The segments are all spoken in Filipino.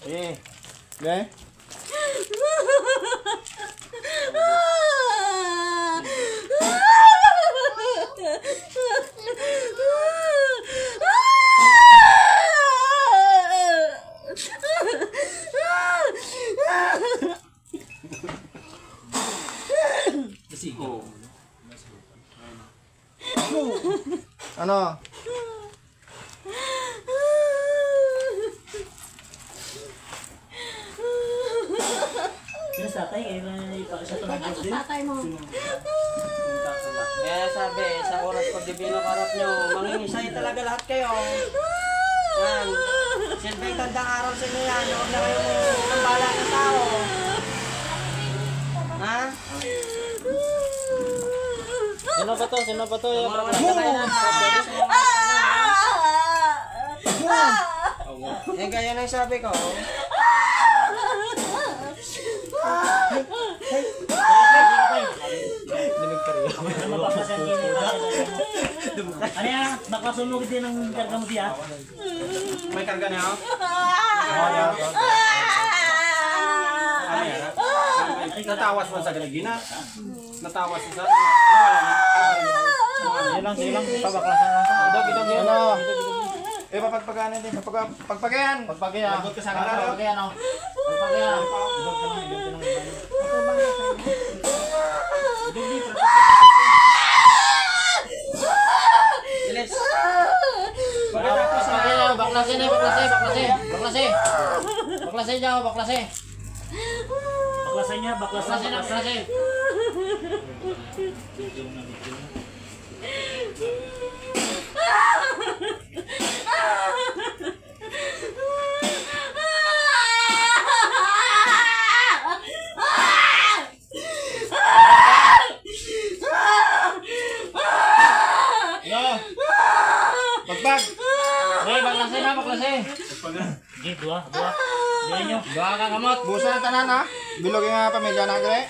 Eh. Okay? Ano? Tatay, siya tumagos din. Tatay mo. Kaya sabi, sa oras ko divino karap nyo, mangingisay talaga lahat kayo. Yan. Silbing tandang araw sa inyo yan, huwag na kayong nambala ng tao. Ha? Sino ba to? Sino ba to? Yung mga nagkakainan, pwede sa mga kainan. Yan kaya nang sabi ko. Ano yan? Baka sunog din ang karga mo diya. May karga na ako? Ano yan? Natawas mo sa galigina? Natawas mo sa... Sige lang. Pabaklasan lang. Ano? Eh, papagpaganan din. Pagpagayan. Lagot ka sa kanila. Pagpagayan. Bilis! Baklasin. Baklasan niya, baklasan. Pagpag! Baklasin. Sige, dua. Diyan nyo. Dua ka kamot. Busa na tanan ha. Bilog yung pamilya na gre.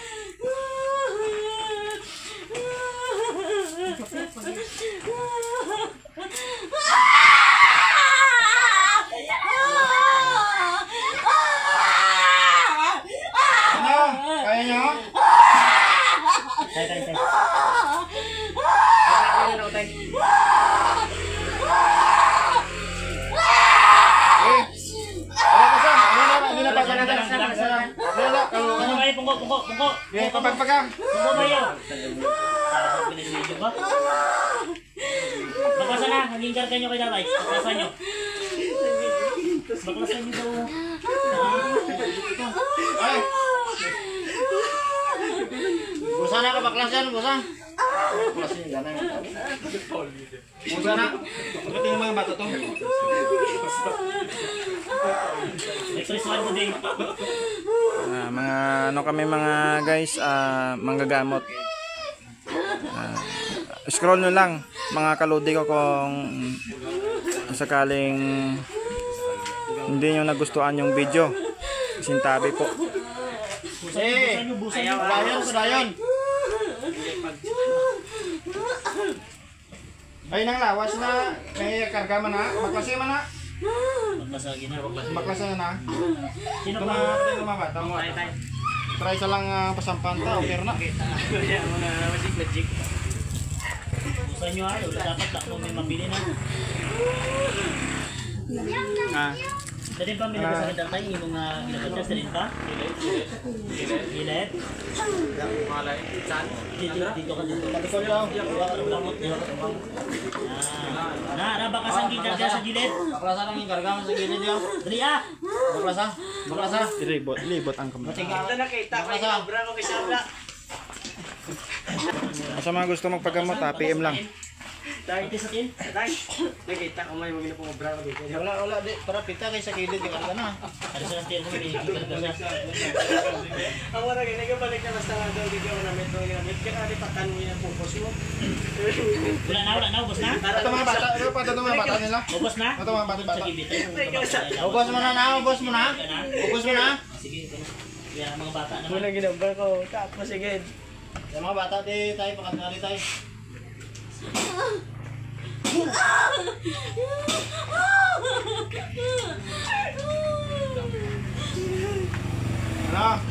Ano? Kaya nyo? Tay. Ano kayo? Pungko. Okay, papagpagang. Pungko kayo. Binibidyo ba? Baklasan na. Hanggang karga nyo kay tatay. Baklasan nyo. Baklasan nyo daw. Ay! Busa na ka baklasan, busa. Baklasan yung gana yung busa na. Pagdating yung mga bata to. Express one mo din. Mga ano kami mga guys, manggagamot. Scroll nyo lang mga kaludi ko kung sakaling hindi nyo nagustuhan yung video. Sintabi po. Busan nyo. Dayon. Ay nang lawas na may karga man na, baklasin man na. Magmasagi na. Baklasin na. Sino pa? Mga bata mo. Try sa lang pasampan ta, okay na. Busan nyo ay. Dapat na kung may mabili na. Dali ba may nagsasabi tatay? Yung mga ginaganda sa rin pa? Gilid? Dito ka dito. Dito lang. Bakasan gigarga sa gilid. Baklasa lang yung karga mo sa gilid yun. Dali Baklasa. Libot ang kamay. Nakita ko yung obra ko kay Sabla. Sa mga gusto magpagamot, PM lang. Dahil ito sa tin? Tay, nakita ko may mga pong obra ko dito. Wala, di. Para pita kay sa gilid, yung karga na. Ano sa tin mo? Gigarga siya. Ang wala kayo, nagabalik na basta nga daw dito ako namit ko yung namit. Kaya patan mo yung pupos mo. Wala na, ubos na? Ito mga bata, ito pa ito mga bata nila. Ubos na? Ito mga bata. Sa gilid. Ubos mo na. Ubos mo na. Sige, ito na. Kaya mga bata naman. Muna ginambal ko, tapos sige. Sa mga bata, di tayo, pakatari tayo. Ano?